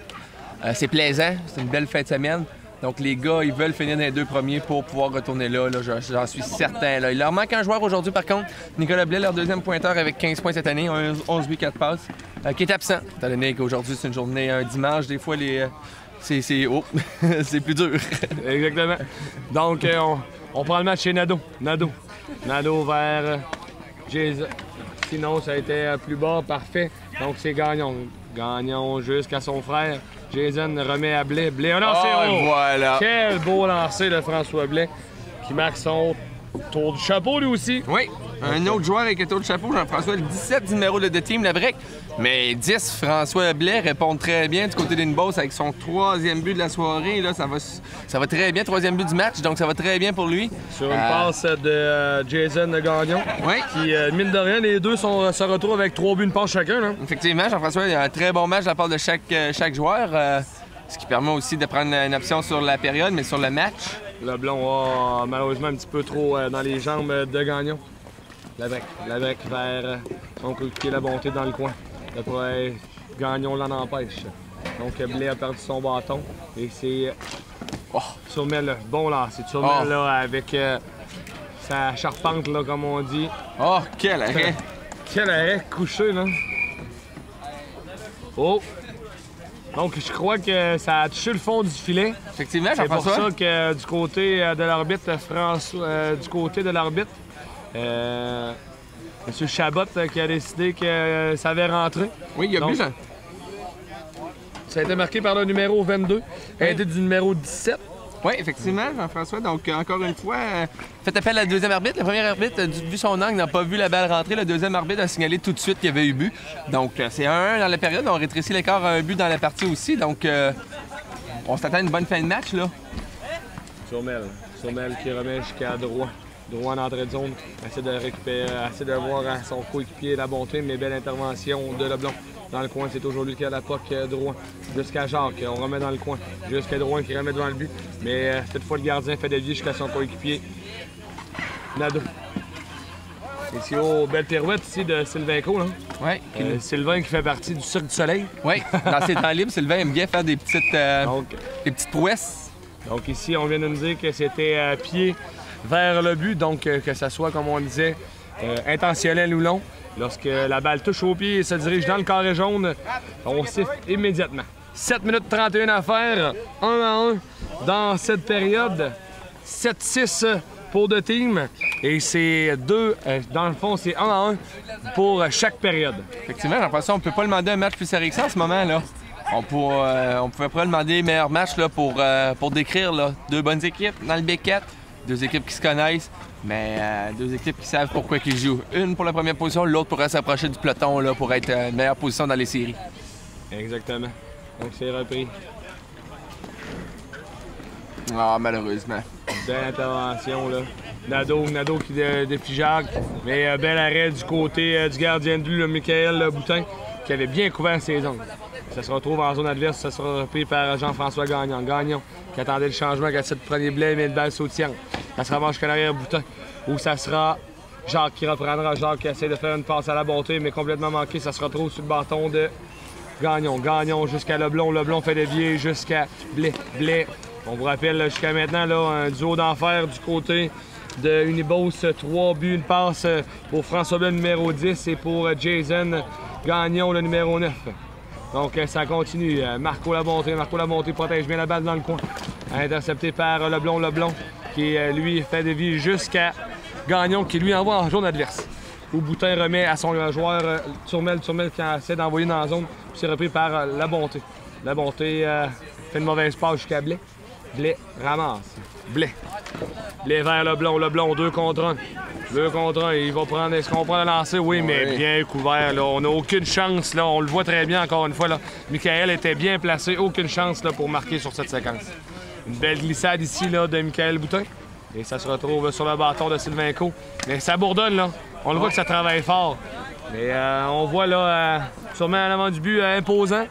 C'est plaisant, c'est une belle fin de semaine. Donc les gars, ils veulent finir dans les 2 premiers pour pouvoir retourner là. J'en suis certain. Là. Il leur manque un joueur aujourd'hui, par contre. Nicolas Blais, leur deuxième pointeur avec 15 points cette année, 11 buts, 4 passes, qui est absent. Étant donné qu'aujourd'hui, c'est une journée, un dimanche, des fois, c'est c'est plus dur. Exactement. Donc, on prend le match chez Nadeau. Nadeau vers Jason. Sinon, ça a été plus bas, parfait. Donc, c'est Gagnon. Gagnon jusqu'à son frère. Jason remet à Blais. Blais, un lancer haut. Voilà. Quel beau lancer de François Blais qui marque son tour du chapeau, lui aussi. Oui, un autre joueur avec un tour de chapeau, Jean-François, le 17 du numéro de team, la break. Mais 10, François Blais répond très bien du côté d'Inboss avec son 3e but de la soirée. Là, ça va très bien, 3e but du match, donc ça va très bien pour lui. Sur une passe de Jason Gagnon. Oui. Qui, mine de rien, les deux se retrouvent avec 3 buts de passe chacun. Là. Effectivement, Jean-François, il y a un très bon match de la part de chaque joueur. Ce qui permet aussi de prendre une option sur la période, mais sur le match. Leblond a malheureusement un petit peu trop dans les jambes de Gagnon. La break vers son coéquipier La Bonté dans le coin. Après, Gagnon l'en empêche. Donc Blais a perdu son bâton. Et c'est Turmel, bon là. C'est Turmel là, avec sa charpente, là, comme on dit. Oh, quel arrêt! Quel arrêt couché, là. Oh! Donc, je crois que ça a touché le fond du filet. Effectivement, c'est pour Jean-François. ça que du côté de l'arbitre, M. Chabot qui a décidé que ça avait rentré. Oui, il y a but, ça. Ça a été marqué par le numéro 22, aidé du numéro 17. Oui, effectivement, Jean-François. Donc, encore une fois, fait appel à la deuxième arbitre. Le premier arbitre, vu son angle, n'a pas vu la balle rentrer. Le deuxième arbitre a signalé tout de suite qu'il y avait eu but. Donc, c'est 1-1 dans la période. On rétrécit l'écart à un but dans la partie aussi. Donc, on s'attend à une bonne fin de match, là. Turmel qui remet jusqu'à droit. Droit en entrée de zone. Essaie de récupérer, essaie de voir à son coéquipier La Bonté, mais belle intervention de Leblond. Dans le coin, c'est toujours lui qui a la POC droit. Jusqu'à Jacques, on remet dans le coin. Jusqu'à droit qui remet devant le but. Mais cette fois, le gardien fait dévier jusqu'à son coéquipier. Nadeau. Ici au belle pirouette ici de Sylvain Co. Oui. Sylvain qui fait partie du Cirque du Soleil. Oui, dans ses temps libres, Sylvain aime bien faire des petites prouesses. Donc ici, on vient de nous dire que c'était pied vers le but, donc que ça soit, comme on disait, intentionnel ou long. Lorsque la balle touche au pied et se dirige dans le carré jaune, on siffle immédiatement. 7 minutes 31 à faire, 1-1 dans cette période. 7-6 pour deux teams. Et c'est dans le fond, c'est 1-1 pour chaque période. Effectivement, j'ai l'impression qu'on ne peut pas demander un match plus sérieux que ça en ce moment, là. On pouvait pas demander les meilleurs matchs là, pour décrire là, 2 bonnes équipes dans le B4, 2 équipes qui se connaissent, mais 2 équipes qui savent pourquoi ils jouent. Une pour la première position, l'autre pourrait s'approcher du peloton là, pour être meilleure position dans les séries. Exactement. Donc c'est repris. Ah, malheureusement. Belle intervention, là. Nadeau qui défie Jacques. Mais bel arrêt du côté du gardien de but, le Michael Boutin, qui avait bien couvert ses zones. Ça se retrouve en zone adverse, ça sera repris par Jean-François Gagnon. Gagnon qui attendait le changement, qui a cette premier blé, mais une balle sautillante. Ça se ramasse jusqu'à l'arrière Boutin, où ça sera Jacques qui reprendra. Jacques qui essaie de faire une passe à la bonté, mais complètement manqué. Ça se retrouve sur le bâton de Gagnon. Gagnon jusqu'à Leblond. Leblond fait dévier jusqu'à Blais. Blais, on vous rappelle jusqu'à maintenant là, un duo d'enfer du côté de Unibos. 3 buts, une passe pour François Blais, numéro 10, et pour Jason Gagnon, le numéro 9. Donc ça continue. Marco Labonté protège bien la balle dans le coin. Intercepté par Leblond. Leblond qui lui fait dévier jusqu'à Gagnon qui lui envoie en zone adverse. Où Boutin remet à son joueur Turmel qui essaie d'envoyer dans la zone. Puis c'est repris par Labonté. Labonté fait une mauvaise passe jusqu'à Blais. Blais ramasse. Blais vers Leblond. Leblond 2 contre 1. 2 contre 1. Il va prendre. Est-ce qu'on prend le lancer? Oui, mais bien couvert. Là. On n'a aucune chance. Là. On le voit très bien encore une fois. Là. Michael était bien placé. Aucune chance là, pour marquer sur cette séquence. Une belle glissade ici là, de Michael Boutin. Et ça se retrouve sur le bâton de Sylvain-Co. Mais ça bourdonne, là. On le voit que ça travaille fort. Mais on voit, là, sûrement en avant du but, imposant.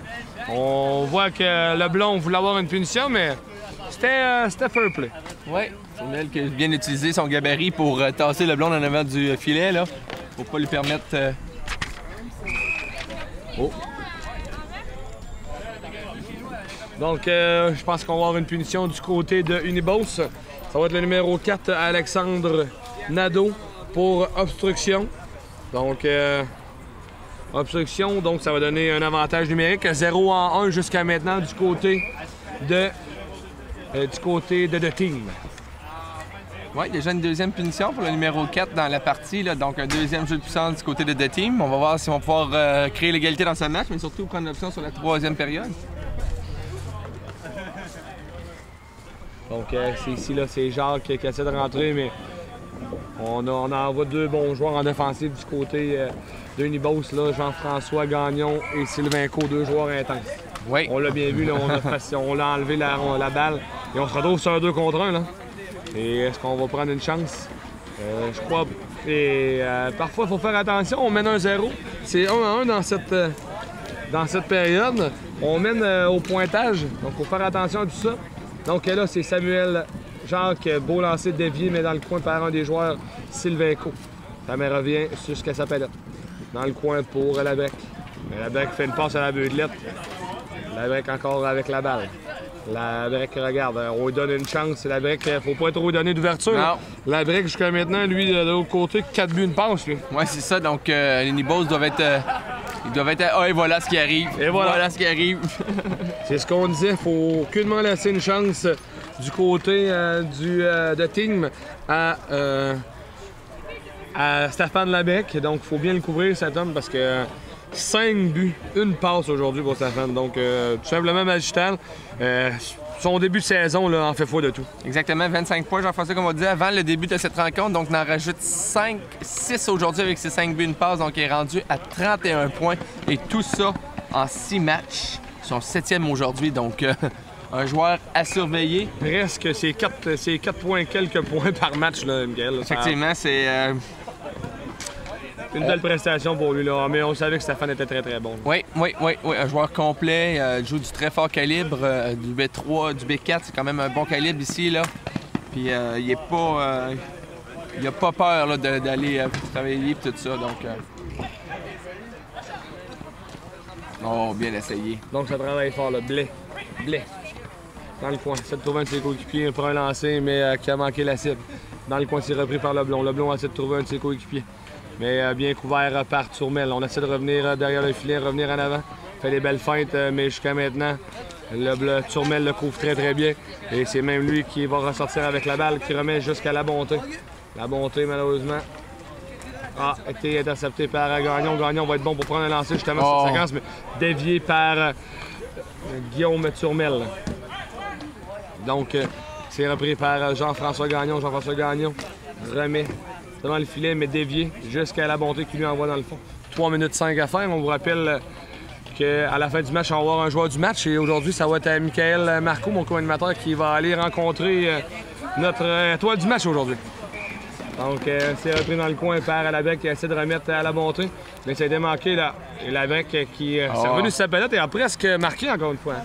On voit que Leblond voulait avoir une punition, mais c'était fair play. Oui, Turmel qui a bien utilisé son gabarit pour tasser Leblond en avant du filet, là. Pour pas lui permettre... Oh! Donc, je pense qu'on va avoir une punition du côté de Unibos. Ça va être le numéro 4, Alexandre Nadeau, pour obstruction. Donc, obstruction, donc ça va donner un avantage numérique. 0 en 1 jusqu'à maintenant du côté de The Team. Oui, déjà une deuxième punition pour le numéro 4 dans la partie. Là, donc, un deuxième jeu de puissance du côté de The Team. On va voir si on va pouvoir créer l'égalité dans ce match, mais surtout prendre l'option sur la troisième période. Donc, c'est ici, là, c'est Jacques qui essaie de rentrer, mais on envoie 2 bons joueurs en défensive du côté d'Unibos, là, Jean-François Gagnon et Sylvain-Co, 2 joueurs intenses. Oui. On l'a bien vu, là, on l'a enlevé la balle et on se retrouve sur un 2 contre 1. Là. Et est-ce qu'on va prendre une chance? Je crois. Et parfois, il faut faire attention, on mène 1-0. C'est 1-1 dans cette période. On mène au pointage, donc il faut faire attention à tout ça. Donc là, c'est Samuel Jacques, beau lancer dévié, mais dans le coin par un des joueurs, Sylvain-Co. Ça me revient jusqu'à sa palette. Dans le coin pour Labrec. Mais Labrec fait une passe à la beudelette. Labrec encore avec la balle. Labrec regarde, on lui donne une chance. Labrec, faut pas trop lui donner d'ouverture. Non. Labrec, jusqu'à maintenant, lui, de l'autre côté, 4 buts, une passe, lui. Oui, c'est ça. Donc, les Unibos doivent être... Ils doivent être... Ah, et voilà ce qui arrive. Et voilà ce qui arrive. C'est ce qu'on disait, faut aucunement laisser une chance du côté de Team à Stéphane Labrec. Donc, il faut bien le couvrir, cet homme, parce que 5 buts, une passe aujourd'hui pour Stéphane. Donc, tout simplement magistral. Son début de saison là, en fait foi de tout. Exactement, 25 points, Jean-François, comme on dit, avant le début de cette rencontre. Donc, on en rajoute 6 aujourd'hui avec ses 5 buts, une passe. Donc, il est rendu à 31 points. Et tout ça en 6 matchs. Son 7e aujourd'hui. Donc, un joueur à surveiller. Presque, c'est 4 points, quelques points par match, là, Miguel. Effectivement, c'est... Une belle prestation pour lui, là. Mais on savait que Stéphane était très, très bon. Oui. Un joueur complet. Il joue du très fort calibre. Du B3, du B4, c'est quand même un bon calibre ici, là. Puis il est pas... il a pas peur là, d'aller travailler et tout ça, donc... Oh, bien essayé. Donc ça travaille fort, là. Blais. Dans le coin. C'est de trouver un de ses coéquipiers pour un lancer, mais qui a manqué la cible. Dans le coin, c'est repris par Leblond. Leblond essaie de trouver un de ses coéquipiers. Mais bien couvert par Turmel. On essaie de revenir derrière le filet, revenir en avant. Fait des belles feintes, mais jusqu'à maintenant, Turmel le couvre très très bien. Et c'est même lui qui va ressortir avec la balle, qui remet jusqu'à la bonté. La bonté, malheureusement, a été interceptée par Gagnon. Gagnon va être bon pour prendre un lancer justement sur cette séquence, mais dévié par Guillaume Turmel. Donc, c'est repris par Jean-François Gagnon. Jean-François Gagnon remet devant le filet, mais dévié jusqu'à la bonté qui lui envoie dans le fond. 3 minutes 5 à faire. On vous rappelle qu'à la fin du match, on va avoir un joueur du match. Et aujourd'hui, ça va être Michael Marcoux, mon co-animateur, qui va aller rencontrer notre étoile du match aujourd'hui. Donc, c'est repris dans le coin par Labrec qui essaie de remettre à la bonté. Mais ça a été manqué là. Et Labrec qui s'est revenu sur sa palette et a presque marqué encore une fois.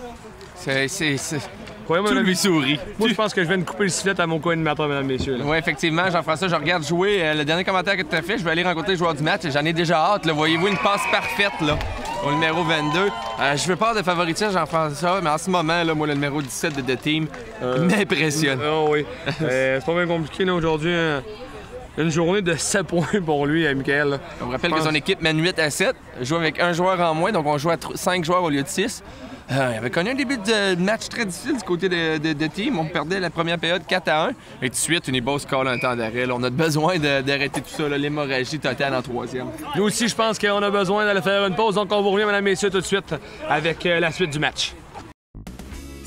Tout lui sourit. Moi, je pense que je viens de couper le sifflet à mon co-animateur, mesdames et messieurs. Oui, effectivement, Jean-François, je regarde jouer. Le dernier commentaire que tu as fait, je vais aller rencontrer le joueur du match. J'en ai déjà hâte. Voyez-vous, une passe parfaite là, au numéro 22. Je veux pas de favoritisme, Jean-François, mais en ce moment, là, moi, le numéro 17 de The Team m'impressionne. Oh oui. C'est pas bien compliqué là, aujourd'hui. Une journée de 7 points pour lui, Michael. On me rappelle que son équipe mène 8-7. Joue avec un joueur en moins, donc on joue à 5 joueurs au lieu de 6. Il avait connu un début de match très difficile du côté de Team. On perdait la première période 4-1. Et tout de suite, Unibos colle un temps d'arrêt. On a besoin d'arrêter tout ça, l'hémorragie totale en troisième. Nous aussi, je pense qu'on a besoin d'aller faire une pause. Donc, on vous revient, mesdames et messieurs, tout de suite avec la suite du match.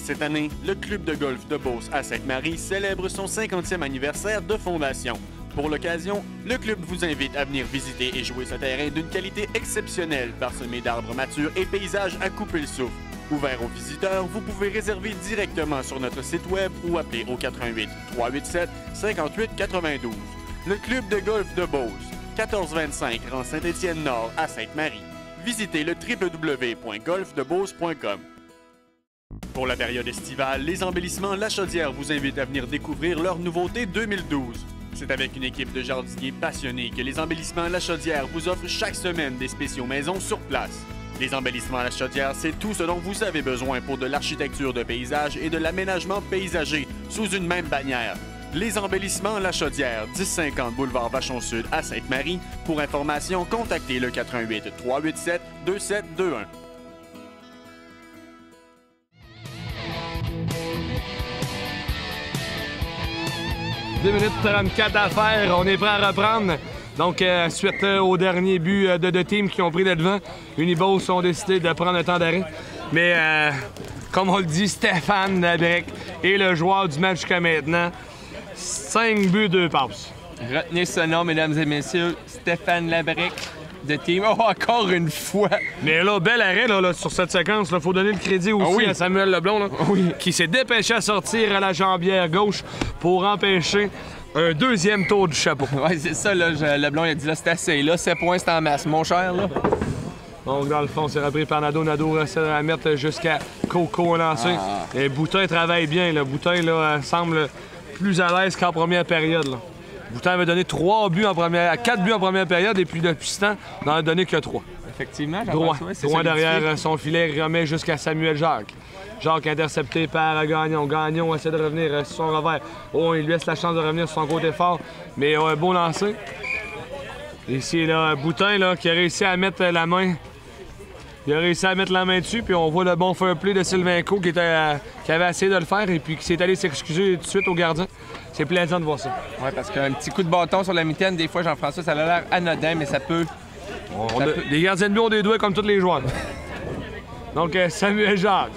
Cette année, le club de golf de Beauce à Sainte-Marie célèbre son 50e anniversaire de fondation. Pour l'occasion, le club vous invite à venir visiter et jouer ce terrain d'une qualité exceptionnelle, parsemé d'arbres matures et paysages à couper le souffle. Ouvert aux visiteurs, vous pouvez réserver directement sur notre site web ou appeler au 88 387 58 92. Le club de golf de Beauce, 1425 rang Saint-Étienne-Nord à Sainte-Marie. Visitez le www.golfdebeauce.com. Pour la période estivale, les embellissements La Chaudière vous invitent à venir découvrir leur nouveauté 2012. C'est avec une équipe de jardiniers passionnés que les embellissements La Chaudière vous offrent chaque semaine des spéciaux maison sur place. Les embellissements La Chaudière, c'est tout ce dont vous avez besoin pour de l'architecture de paysage et de l'aménagement paysager sous une même bannière. Les embellissements La Chaudière, 1050 boulevard Vachon-Sud à Sainte-Marie. Pour information, contactez le 418 387 2721. Deux minutes 34 à faire, on est prêt à reprendre. Donc, suite au dernier but de deux teams qui ont pris le devant, Unibos ont décidé de prendre un temps d'arrêt. Mais, comme on le dit, Stéphane Labrec est le joueur du match jusqu'à maintenant. 5 buts, 2 passes. Retenez ce nom, mesdames et messieurs, Stéphane Labrec de Team. Oh, encore une fois! Mais là, bel arrêt là, sur cette séquence. Il faut donner le crédit aussi à Samuel Leblond, là, qui s'est dépêché à sortir à la jambière gauche pour empêcher un deuxième tour du chapeau. Oui, c'est ça, là. Leblond il a dit là, c'est assez. Là, 7 points, c'est en masse. Mon cher, là. Donc, dans le fond, c'est repris par Nadeau. Nadeau essaie de la mettre jusqu'à Coco au lancer. Et Boutin travaille bien. Là. Boutin là, semble plus à l'aise qu'en première période. Là. Boutin avait donné 4 buts en première période et puis depuis ce temps, n'en a donné que 3. Effectivement, droit derrière son filet, il remet jusqu'à Samuel Jacques. Jacques intercepté par Gagnon. Gagnon essaie de revenir sur son revers. Oh, il lui laisse la chance de revenir sur son côté fort, mais un beau lancer. Ici, là, Boutin là, qui a réussi à mettre la main. Il a réussi à mettre la main dessus, puis on voit le bon fair play de Sylvainco qui avait essayé de le faire et puis qui s'est allé s'excuser tout de suite au gardien. C'est plaisant de voir ça. Oui, parce qu'un petit coup de bâton sur la mitaine, des fois, Jean-François, ça a l'air anodin, mais ça peut... Les gardiens de but ont des doigts comme tous les joueurs. Donc, Samuel Jacques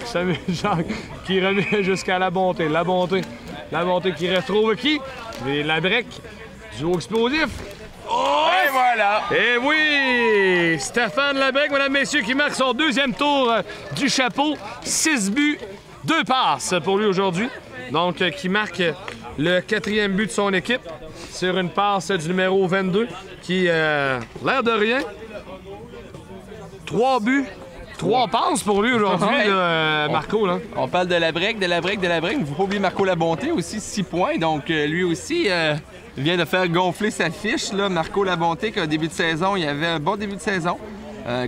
qui remet jusqu'à la bonté. La bonté qui retrouve qui? Labrec, duo explosif. Oh! Et voilà! Et oui! Stéphane Labrec, mesdames, messieurs, qui marque son deuxième tour du chapeau. 6 buts, 2 passes pour lui aujourd'hui. Donc, qui marque le 4e but de son équipe sur une passe du numéro 22 qui, l'air de rien, 3 buts, 3 passes pour lui aujourd'hui, Marco. Là. On parle de Labrec. Il ne faut pas oublier Marco Labonté aussi, 6 points. Donc, lui aussi vient de faire gonfler sa fiche. Là. Marco Labonté, qu'au début de saison, il avait un bon début de saison.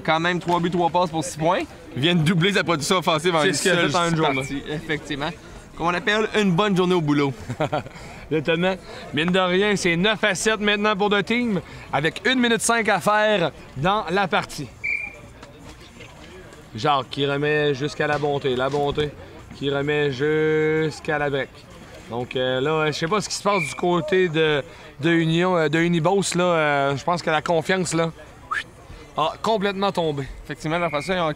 Quand même, 3 buts, 3 passes pour 6 points. Il vient de doubler sa production offensive en une seule partie. Effectivement. Comme on appelle une bonne journée au boulot. Exactement. Mine de rien, c'est 9-7 maintenant pour The Team, avec 1 minute 5 à faire dans la partie. Jacques qui remet jusqu'à la bonté. La bonté qui remet jusqu'à la bec. Donc là, je sais pas ce qui se passe du côté de Unibos. Là, je pense que la confiance là, a complètement tombé. Effectivement, Jean-François, ils ont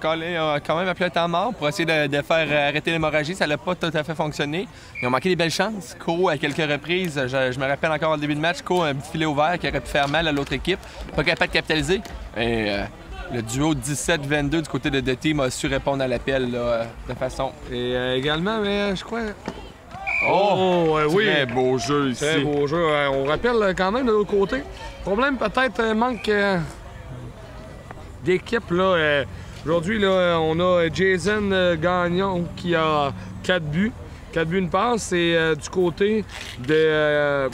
quand même appelé un temps mort pour essayer de faire arrêter l'hémorragie. Ça n'a pas tout à fait fonctionné. Ils ont manqué des belles chances. Co, à quelques reprises, je me rappelle encore au début de match, Co, un filet ouvert qui aurait pu faire mal à l'autre équipe. Pas capable de capitaliser. Et le duo 17-22 du côté de The Team a su répondre à l'appel de façon. Et également, mais je crois... Oui! Très beau jeu ici. Très beau jeu. On rappelle quand même de l'autre côté. Problème peut-être manque d'équipe. Aujourd'hui, là, on a Jason Gagnon qui a 4 buts. 4 buts, une passe. Et du côté de...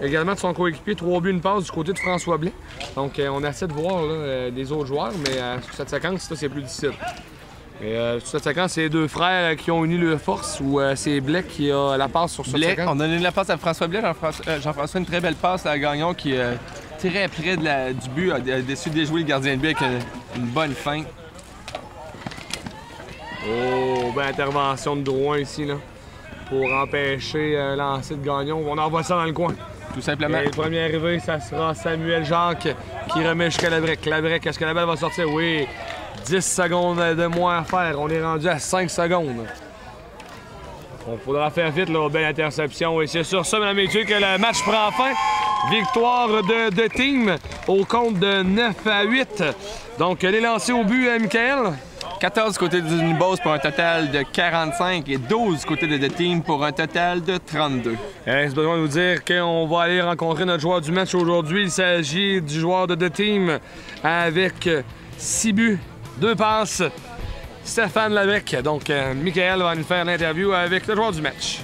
également de son coéquipier, 3 buts, une passe du côté de François Blais. Donc on essaie de voir là, les autres joueurs, mais sur cette séquence, c'est plus difficile. Et sur cette séquence, c'est les deux frères qui ont uni leurs forces ou c'est Blais qui a la passe sur cette séquence? On a donné la passe à François Blais. Jean-François, une très belle passe à Gagnon qui est très près du but, a décidé de déjouer le gardien de but avec une bonne feinte. Oh, belle intervention de Drouin ici, là, pour empêcher lancer de Gagnon. On envoie ça dans le coin. Tout simplement. Et le premier arrivé, ça sera Samuel Jacques qui remet jusqu'à Labrec. Labrec, est-ce que la balle va sortir? Oui. 10 secondes de moins à faire. On est rendu à 5 secondes. Il faudra faire vite, là, belle interception. Et c'est sur ça, mesdames et messieurs, que le match prend fin. Victoire de Team au compte de 9-8. Donc, les lancers au but, Michael? 14 du côté du Nibos pour un total de 45 et 12 du côté de The Team pour un total de 32. C'est besoin de vous dire qu'on va aller rencontrer notre joueur du match aujourd'hui. Il s'agit du joueur de The Team avec 6 buts, 2 passes, Stéphane Labrec. Donc, Michael va nous faire l'interview avec le joueur du match.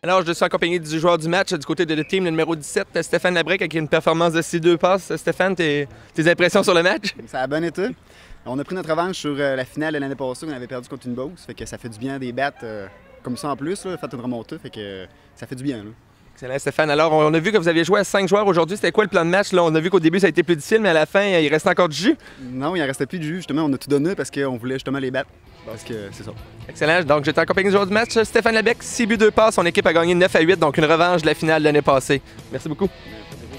Alors, je suis accompagné du joueur du match du côté de The Team, le numéro 17, Stéphane Labrec, avec une performance de 6-2 passes. Stéphane, tes impressions sur le match? Ça a bien été. On a pris notre revanche sur la finale de l'année passée, on avait perdu contre une Beauce. Fait que ça fait du bien des battre comme ça en plus, là, fait une remontée, fait que ça fait du bien. Là. Excellent, Stéphane. Alors, on a vu que vous aviez joué à 5 joueurs aujourd'hui. C'était quoi le plan de match? Là, on a vu qu'au début, ça a été plus difficile, mais à la fin, il restait encore du jus. Non, il en restait plus du jus. Justement, on a tout donné parce qu'on voulait justement les battre. Parce que c'est ça. Excellent. Donc, j'étais accompagné du joueur du match, Stéphane Labrec. 6 buts, 2 passes. Son équipe a gagné 9-8, donc une revanche de la finale de l'année passée. Merci beaucoup. Merci.